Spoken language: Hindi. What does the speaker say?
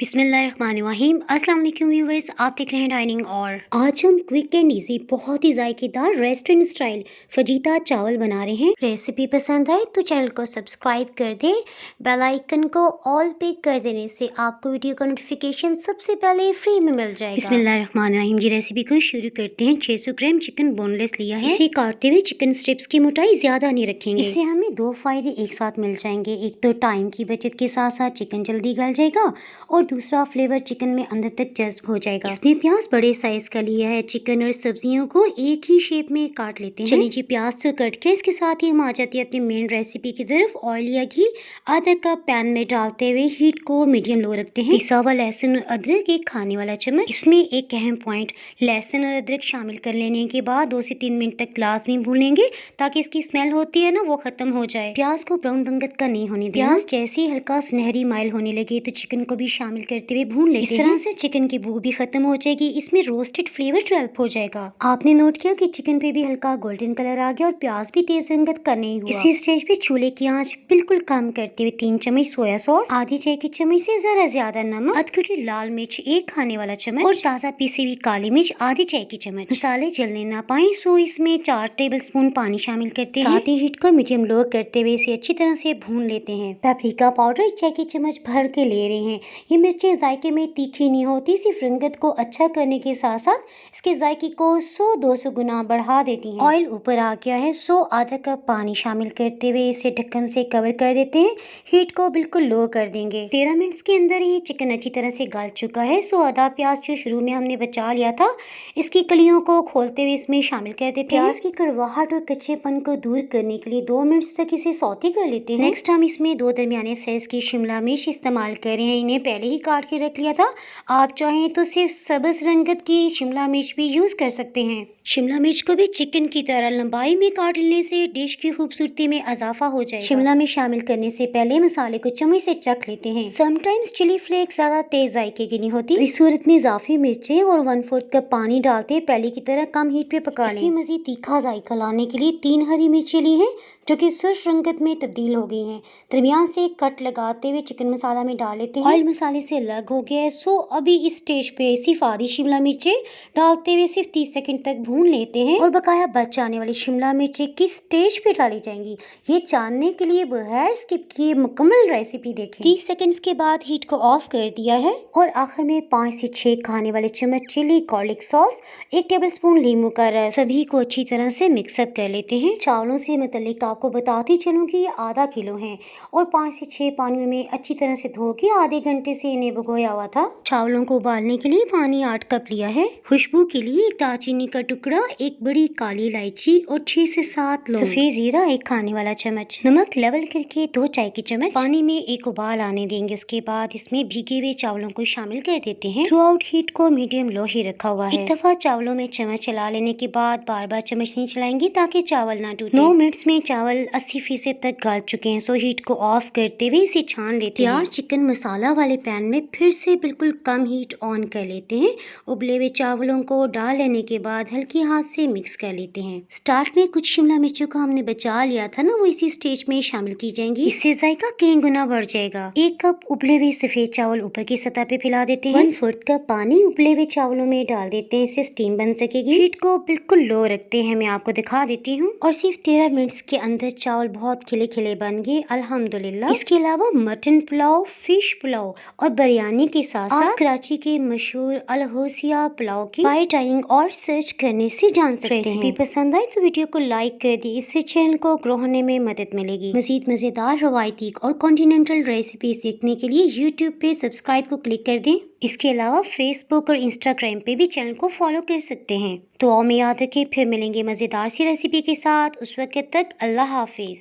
बिस्मिल्लाहिर्रहमानिर्रहीम। अस्सलाम वालेकुम व्यूअर्स, आप देख रहे हैं डाइनिंग। और आज हम क्विक एंड इजी बहुत ही जायकेदार रेस्टोरेंट स्टाइल फजीता चावल बना रहे हैं। रेसिपी पसंद आए तो चैनल को सब्सक्राइब कर दें। बेल आइकन को ऑल पे कर देने से आपको वीडियो का नोटिफिकेशन सबसे पहले फ्री में मिल जाएगा। बिस्मिल्लाहिर्रहमानिर्रहीम जी, रेसिपी को शुरू करते हैं। 600 ग्राम चिकन बोनलेस लिया है। इसे काटते हुए चिकन स्ट्रिप्स की मोटाई ज्यादा नहीं रखेंगे। इससे हमें दो फायदे एक साथ मिल जाएंगे। एक तो टाइम की बचत के साथ साथ चिकन जल्दी गल जाएगा और दूसरा फ्लेवर चिकन में अंदर तक जज्ब हो जाएगा। इसमें प्याज बड़े साइज का लिया है। चिकन और सब्जियों को एक ही शेप में काट लेते हैं। चलिए जी, प्याज तो कट के इसके साथ ही हम आ जाते हैं अपनी मेन रेसिपी की तरफ। ऑयल या घी आधा कप पैन में डालते हुए हीट को मीडियम लो रखते हैं। पिसा हुआ लहसुन और अदरक एक खाने वाला चम्मच। इसमें एक अहम पॉइंट, लहसुन और अदरक शामिल कर लेने के बाद 2 से 3 मिनट तक लाजमी भूनेंगे ताकि इसकी स्मेल होती है ना वो खत्म हो जाए। प्याज को ब्राउन रंगत का नहीं होने देना। प्याज जैसे ही हल्का सुनहरी माइल होने लगे तो चिकन को भी शामिल करते हुए भून लेते हैं। इस तरह से चिकन की भूख भी खत्म हो जाएगी। इसमें रोस्टेड फ्लेवर डेवलप हो जाएगा। आपने नोट किया कि चिकन पे भी हल्का गोल्डन कलर आ गया और प्याज भी तेज रंगत का नहीं हुआ। इसी स्टेज पे चूल्हे की आंच बिल्कुल कम करते हुए 3 चम्मच सोया सॉस, आधी चाय की चम्मच से जरा ज्यादा नमक, आधी कुटी लाल मिर्च एक खाने वाला चम्मच और ताजा पीसी हुई काली मिर्च आधी चाय की चम्मच। मसाले जलने ना पाए सो इसमें 4 टेबलस्पून पानी शामिल करते हैं। साथ ही हीट को मीडियम लो करते हुए इसे अच्छी तरह से भून लेते हैं। पेपरिका पाउडर 1 चाय की चम्मच भर के ले रहे हैं। ये मिर्चें जायके में तीखी नहीं होती, सिर्फ रंगत को अच्छा करने के साथ साथ इसके जायके को 100-200 गुना बढ़ा देती हैं। ऑयल ऊपर आ गया है सो आधा कप पानी शामिल करते हुए इसे ढक्कन से कवर कर देते हैं। हीट को बिल्कुल लो कर देंगे। 13 मिनट के अंदर ही चिकन अच्छी तरह से गल चुका है। सो आधा प्याज जो शुरू में हमने बचा लिया था, इसकी कलियों को खोलते हुए इसमें शामिल कर देते हैं। प्याज की कड़वाहट और कच्चेपन को दूर करने के लिए 2 मिनट तक इसे सौते कर लेते हैं। नेक्स्ट हम इसमें 2 दरमियाने साइज की शिमला मिर्च इस्तेमाल कर रहे हैं। इन्हें पहले ही काट के रख लिया था। आप चाहें तो सिर्फ सब्ज रंगत की शिमला मिर्च भी यूज कर सकते हैं। शिमला मिर्च को भी चिकन की तरह लंबाई में काट लेने से डिश की खूबसूरती में इजाफा हो जाएगा। शिमला मिर्च शामिल करने से पहले मसाले को चम्मच से चख लेते हैं। समटाइम्स चिली फ्लेक्स ज्यादा तेज जायके की नहीं होती। इस सूरत में इजाफी मिर्चें और 1/4 कप पानी डालते पहले की तरह कम हीट पे पका लें। इसमें मजीद तीखा जायका लाने के लिए 3 हरी मिर्चें ली हैं जो कि सुर्ख रंगत में तब्दील हो गई हैं। दरमियान से कट लगाते हुए चिकन मसाला में डाल लेते हैं। ऑयल मसाले से अलग हो गया है सो अभी इस स्टेज पे सिर्फ आधी शिमला मिर्चें डालते हुए सिर्फ 30 सेकंड तक भून लेते हैं। और बकाया बच जाने वाली शिमला मिर्चें किस स्टेज पे डाली जाएंगी ये जानने के लिए बगैर स्किप किए मुकम्मल रेसिपी देखें। 30 सेकंड्स के बाद हीट को ऑफ कर दिया है और आखिर में 5 से 6 खाने वाले चम्मच चिली गार्लिक सॉस, 1 टेबलस्पून नींबू का रस, सभी को अच्छी तरह से मिक्सअप कर लेते हैं। चावलों से मुतल्लिक आपको बताती चलूं कि ये आधा किलो हैं और 5 से 6 पानियों में अच्छी तरह से धो के आधे घंटे से इन्हें भिगोया हुआ था। चावलों को उबालने के लिए पानी 8 कप लिया है। खुशबू के लिए 1 दालचीनी का टुकड़ा, 1 बड़ी काली इलायची और 6 से 7 लौंग, सफेद जीरा 1 खाने वाला चम्मच, नमक लेवल करके 2 चाय की चम्मच। पानी में एक उबाल आने देंगे। उसके बाद इसमें भीगे हुए चावलों को शामिल कर देते हैं। थ्रू आउट हीट को मीडियम लो ही रखा हुआ है। एक दफा चावलों में चम्मच चला लेने के बाद बार बार चम्मच नहीं चलाएंगे ताकि चावल ना टूटे। 9 मिनट्स में चावल 80% तक गल चुके हैं सो हीट को ऑफ करते हुए इसे छान लेते हैं। तैयार चिकन मसाला वाले पैन में फिर से बिल्कुल कम हीट ऑन कर लेते हैं। उबले हुए चावलों को डाल लेने के बाद हल्के हाथ से मिक्स कर लेते हैं। स्टार्ट में कुछ शिमला मिर्चों को हमने बचा लिया था ना, वो इसी स्टेज में शामिल की जाएंगी। इससे जायका कई गुना बढ़ जाएगा। 1 कप उबले हुए सफेद चावल ऊपर की सतह पे फैला देते हैं। 1/4 कप पानी उबले हुए चावलों में डाल देते हैं। इससे स्टीम बन सकेगी। हीट को बिल्कुल लो रखते हैं। मैं आपको दिखा देती हूँ। और सिर्फ 13 मिनट्स के अंदर चावल बहुत खिले खिले बन गए अल्हम्दुलिल्लाह। इसके अलावा मटन पुलाव, फिश पुलाव और बिरयानी के साथ साथ कराची के मशहूर अल होसिया पुलाव की बाय डाइनिंग और सर्च करने से जान सकते हैं। रेसिपी पसंद आए तो वीडियो को लाइक कर दी, इससे चैनल को ग्रो होने में मदद मिलेगी। मजीद मजेदार रवायती और कॉन्टिनेंटल रेसिपीज देखने के लिए यूट्यूब पे सब्सक्राइब को क्लिक कर दें। इसके अलावा फेसबुक और इंस्टाग्राम पे भी चैनल को फॉलो कर सकते हैं। तो में याद रखें, फिर मिलेंगे मजेदार सी रेसिपी के साथ। उस वक्त तक अल्लाह हाफिज।